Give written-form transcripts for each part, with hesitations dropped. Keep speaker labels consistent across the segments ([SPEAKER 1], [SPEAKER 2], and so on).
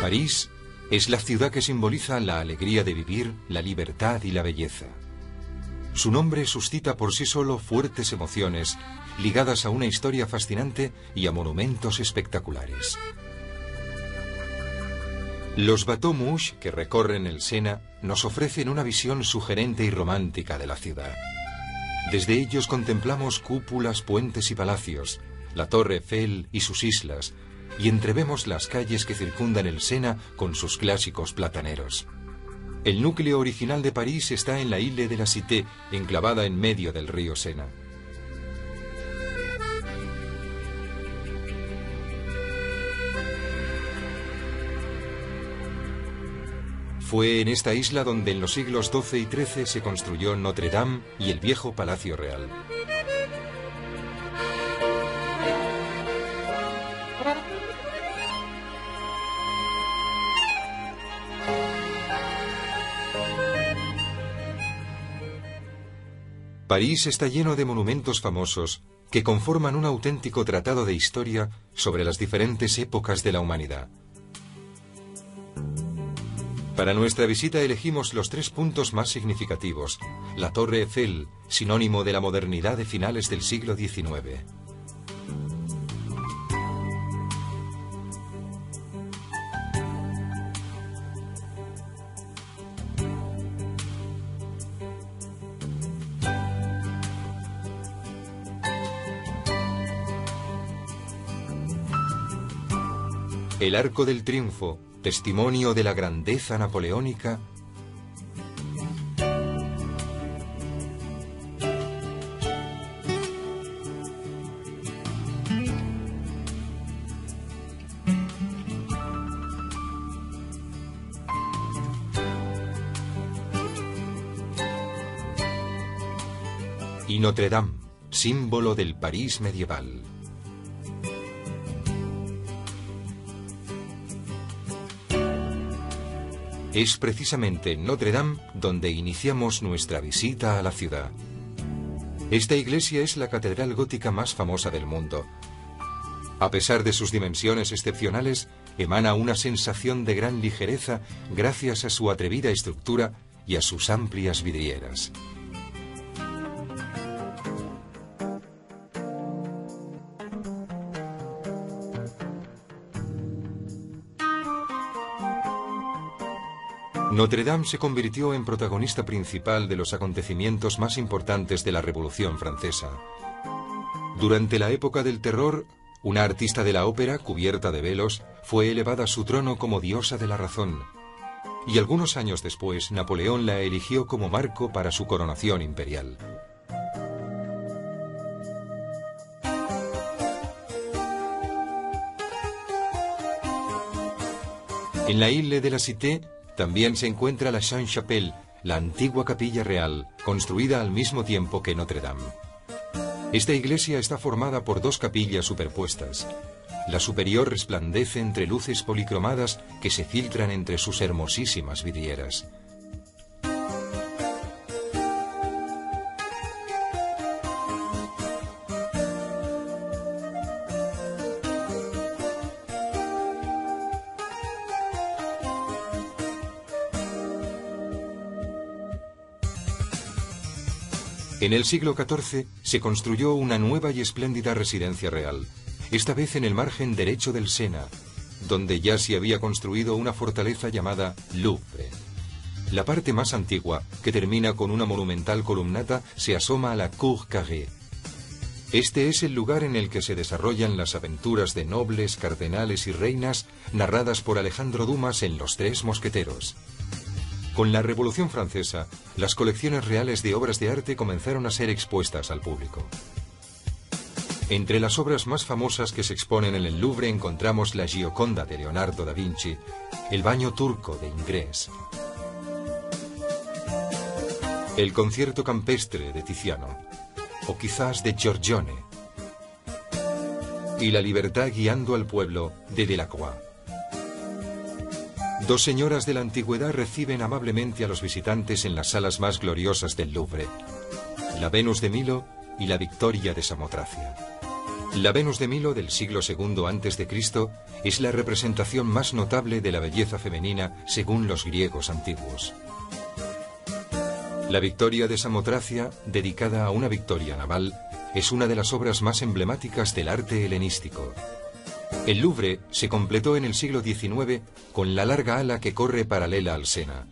[SPEAKER 1] París es la ciudad que simboliza la alegría de vivir, la libertad y la belleza. Su nombre suscita por sí solo fuertes emociones, ligadas a una historia fascinante y a monumentos espectaculares. Los bateaux mouches que recorren el Sena nos ofrecen una visión sugerente y romántica de la ciudad. Desde ellos contemplamos cúpulas, puentes y palacios, la Torre Eiffel y sus islas, y entrevemos las calles que circundan el Sena con sus clásicos plataneros. El núcleo original de París está en la Île de la Cité, enclavada en medio del río Sena. Fue en esta isla donde en los siglos XII y XIII se construyó Notre Dame y el viejo Palacio Real. París está lleno de monumentos famosos que conforman un auténtico tratado de historia sobre las diferentes épocas de la humanidad. Para nuestra visita elegimos los 3 puntos más significativos. La Torre Eiffel, sinónimo de la modernidad de finales del siglo XIX. El Arco del Triunfo, testimonio de la grandeza napoleónica. Y Notre Dame, símbolo del París medieval. Es precisamente en Notre Dame donde iniciamos nuestra visita a la ciudad. Esta iglesia es la catedral gótica más famosa del mundo. A pesar de sus dimensiones excepcionales, emana una sensación de gran ligereza gracias a su atrevida estructura y a sus amplias vidrieras. Notre Dame se convirtió en protagonista principal de los acontecimientos más importantes de la Revolución Francesa. Durante la época del terror, una artista de la ópera, cubierta de velos, fue elevada a su trono como diosa de la razón. Y algunos años después, Napoleón la eligió como marco para su coronación imperial. En la Île de la Cité también se encuentra la Sainte-Chapelle, la antigua capilla real, construida al mismo tiempo que Notre Dame. Esta iglesia está formada por 2 capillas superpuestas. La superior resplandece entre luces policromadas que se filtran entre sus hermosísimas vidrieras. En el siglo XIV se construyó una nueva y espléndida residencia real, esta vez en el margen derecho del Sena, donde ya se había construido una fortaleza llamada Louvre. La parte más antigua, que termina con una monumental columnata, se asoma a la Cour Carrée. Este es el lugar en el que se desarrollan las aventuras de nobles, cardenales y reinas narradas por Alejandro Dumas en Los 3 Mosqueteros. Con la Revolución Francesa, las colecciones reales de obras de arte comenzaron a ser expuestas al público. Entre las obras más famosas que se exponen en el Louvre encontramos la Gioconda de Leonardo da Vinci, el Baño turco de Ingres, el Concierto campestre de Tiziano, o quizás de Giorgione, y La libertad guiando al pueblo de Delacroix. 2 señoras de la antigüedad reciben amablemente a los visitantes en las salas más gloriosas del Louvre, la Venus de Milo y la Victoria de Samotracia. La Venus de Milo del siglo II a.C. es la representación más notable de la belleza femenina según los griegos antiguos. La Victoria de Samotracia, dedicada a una victoria naval, es una de las obras más emblemáticas del arte helenístico. El Louvre se completó en el siglo XIX con la larga ala que corre paralela al Sena.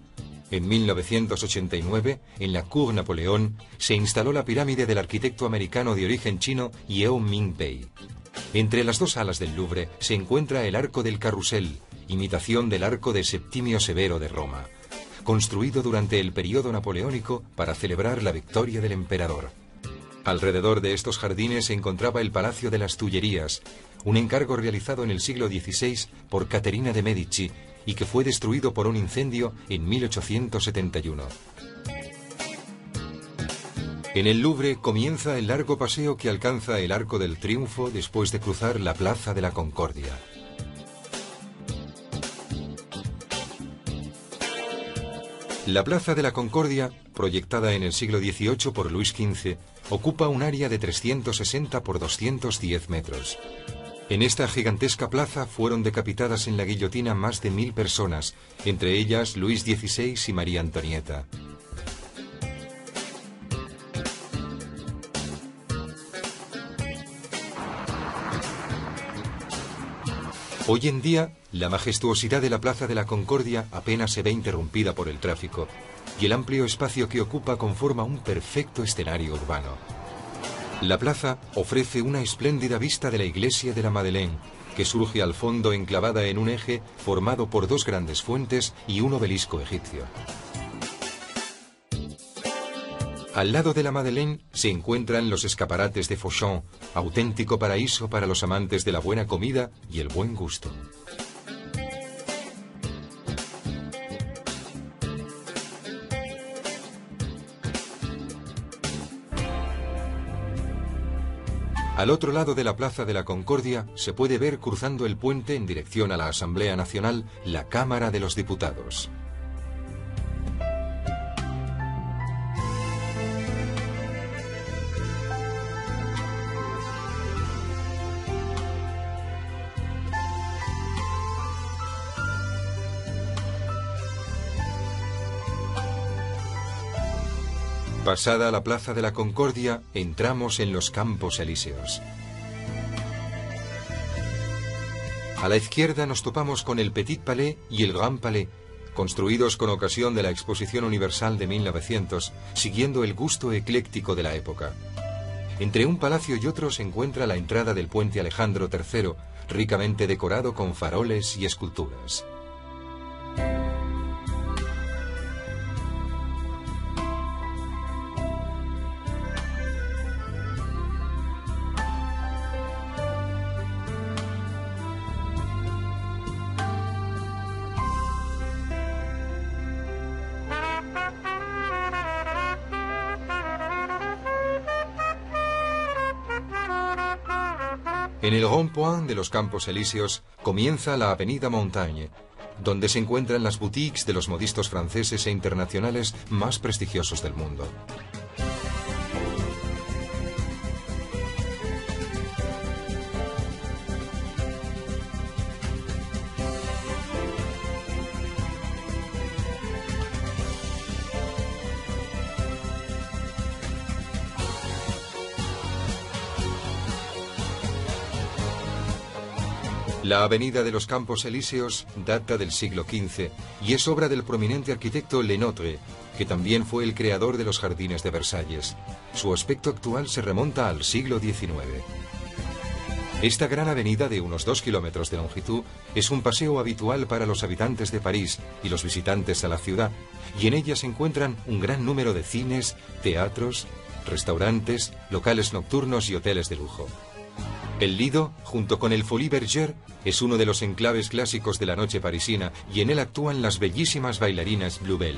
[SPEAKER 1] En 1989, en la Cour Napoleón, se instaló la pirámide del arquitecto americano de origen chino Yeo Ming Pei. Entre las dos alas del Louvre se encuentra el Arco del Carrusel, imitación del Arco de Septimio Severo de Roma, construido durante el período napoleónico para celebrar la victoria del emperador. Alrededor de estos jardines se encontraba el Palacio de las Tullerías, un encargo realizado en el siglo XVI por Caterina de Medici y que fue destruido por un incendio en 1871. En el Louvre comienza el largo paseo que alcanza el Arco del Triunfo después de cruzar la Plaza de la Concordia. La Plaza de la Concordia, proyectada en el siglo XVIII por Luis XV, ocupa un área de 360 por 210 metros. En esta gigantesca plaza fueron decapitadas en la guillotina más de 1000 personas, entre ellas Luis XVI y María Antonieta. Hoy en día, la majestuosidad de la Plaza de la Concordia apenas se ve interrumpida por el tráfico, y el amplio espacio que ocupa conforma un perfecto escenario urbano. La plaza ofrece una espléndida vista de la iglesia de la Madeleine, que surge al fondo enclavada en un eje formado por dos grandes fuentes y un obelisco egipcio. Al lado de la Madeleine se encuentran los escaparates de Fauchon, auténtico paraíso para los amantes de la buena comida y el buen gusto. Al otro lado de la Plaza de la Concordia se puede ver cruzando el puente en dirección a la Asamblea Nacional la Cámara de los Diputados. Pasada la Plaza de la Concordia, entramos en los Campos Elíseos. A la izquierda nos topamos con el Petit Palais y el Grand Palais, construidos con ocasión de la Exposición Universal de 1900, siguiendo el gusto ecléctico de la época. Entre un palacio y otro se encuentra la entrada del Puente Alejandro III, ricamente decorado con faroles y esculturas. En el Rond-Point de los Campos Elíseos comienza la Avenida Montaigne, donde se encuentran las boutiques de los modistos franceses e internacionales más prestigiosos del mundo. La Avenida de los Campos Elíseos data del siglo XV y es obra del prominente arquitecto Le Notre, que también fue el creador de los jardines de Versalles. Su aspecto actual se remonta al siglo XIX. Esta gran avenida de unos 2 kilómetros de longitud es un paseo habitual para los habitantes de París y los visitantes a la ciudad, y en ella se encuentran un gran número de cines, teatros, restaurantes, locales nocturnos y hoteles de lujo. El Lido, junto con el Folies Bergère, es uno de los enclaves clásicos de la noche parisina y en él actúan las bellísimas bailarinas Bluebell.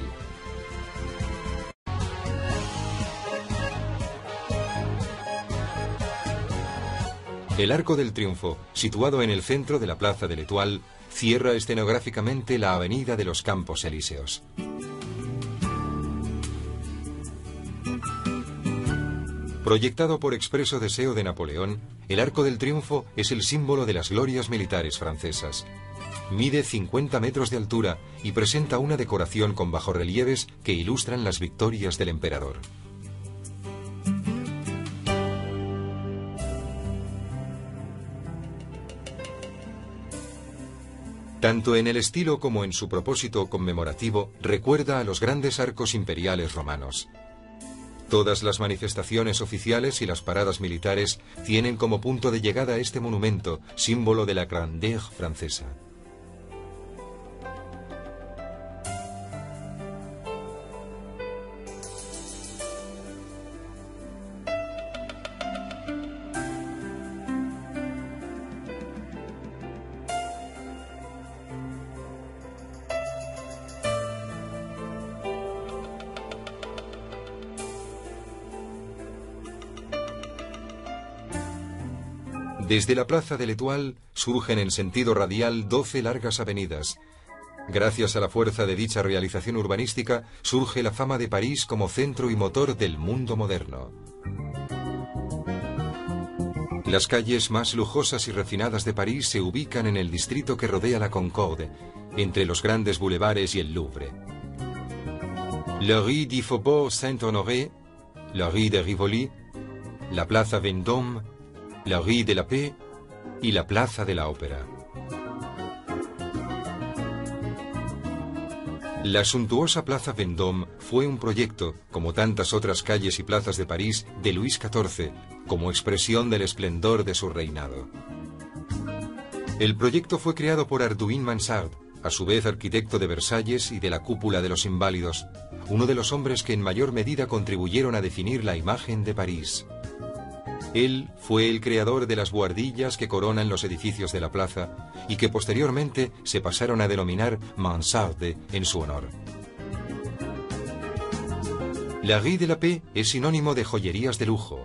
[SPEAKER 1] El Arco del Triunfo, situado en el centro de la Plaza de l'Étoile, cierra escenográficamente la Avenida de los Campos Elíseos. Proyectado por expreso deseo de Napoleón, el Arco del Triunfo es el símbolo de las glorias militares francesas. Mide 50 metros de altura y presenta una decoración con bajorrelieves que ilustran las victorias del emperador. Tanto en el estilo como en su propósito conmemorativo, recuerda a los grandes arcos imperiales romanos. Todas las manifestaciones oficiales y las paradas militares tienen como punto de llegada este monumento, símbolo de la grandeur francesa. Desde la plaza de l'Étoile surgen en sentido radial 12 largas avenidas. Gracias a la fuerza de dicha realización urbanística, surge la fama de París como centro y motor del mundo moderno. Las calles más lujosas y refinadas de París se ubican en el distrito que rodea la Concorde, entre los grandes bulevares y el Louvre. La rue du Faubourg Saint-Honoré, la rue de Rivoli, la plaza Vendôme, la rue de la Paix y la plaza de la Ópera. La suntuosa plaza Vendôme fue un proyecto, como tantas otras calles y plazas de París, de Luis XIV, como expresión del esplendor de su reinado. El proyecto fue creado por Arduin Mansart, a su vez arquitecto de Versalles y de la Cúpula de los Inválidos, uno de los hombres que en mayor medida contribuyeron a definir la imagen de París. Él fue el creador de las buhardillas que coronan los edificios de la plaza y que posteriormente se pasaron a denominar mansarde en su honor. La rue de la Paix es sinónimo de joyerías de lujo.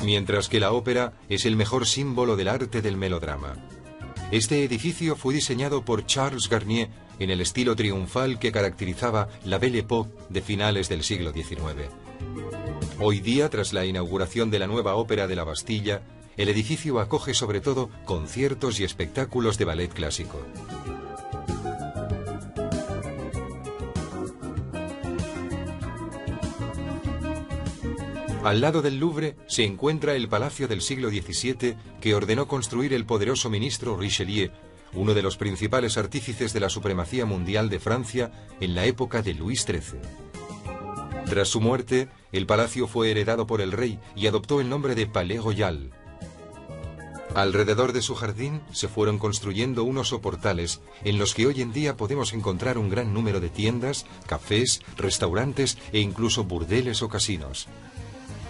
[SPEAKER 1] Mientras que la ópera es el mejor símbolo del arte del melodrama. Este edificio fue diseñado por Charles Garnier en el estilo triunfal que caracterizaba la Belle Époque de finales del siglo XIX. Hoy día, tras la inauguración de la nueva ópera de la Bastilla, el edificio acoge sobre todo conciertos y espectáculos de ballet clásico. Al lado del Louvre se encuentra el palacio del siglo XVII que ordenó construir el poderoso ministro Richelieu, uno de los principales artífices de la supremacía mundial de Francia en la época de Luis XIII. Tras su muerte, el palacio fue heredado por el rey y adoptó el nombre de Palais Royal. Alrededor de su jardín se fueron construyendo unos soportales en los que hoy en día podemos encontrar un gran número de tiendas, cafés, restaurantes e incluso burdeles o casinos.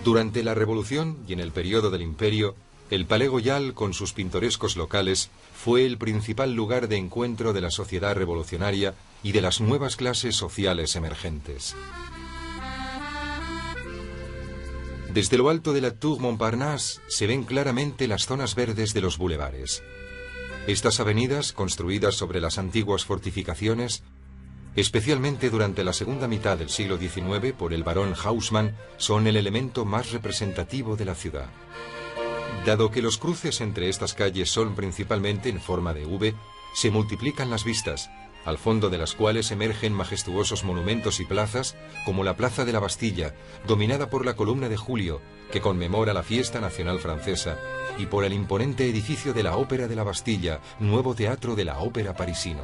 [SPEAKER 1] Durante la Revolución y en el periodo del Imperio, el Palais Royal, con sus pintorescos locales, fue el principal lugar de encuentro de la sociedad revolucionaria y de las nuevas clases sociales emergentes. Desde lo alto de la Tour Montparnasse se ven claramente las zonas verdes de los bulevares. Estas avenidas, construidas sobre las antiguas fortificaciones, especialmente durante la segunda mitad del siglo XIX por el barón Haussmann, son el elemento más representativo de la ciudad. Dado que los cruces entre estas calles son principalmente en forma de V, se multiplican las vistas, al fondo de las cuales emergen majestuosos monumentos y plazas, como la Plaza de la Bastilla, dominada por la Columna de Julio, que conmemora la fiesta nacional francesa, y por el imponente edificio de la Ópera de la Bastilla, nuevo teatro de la ópera parisino.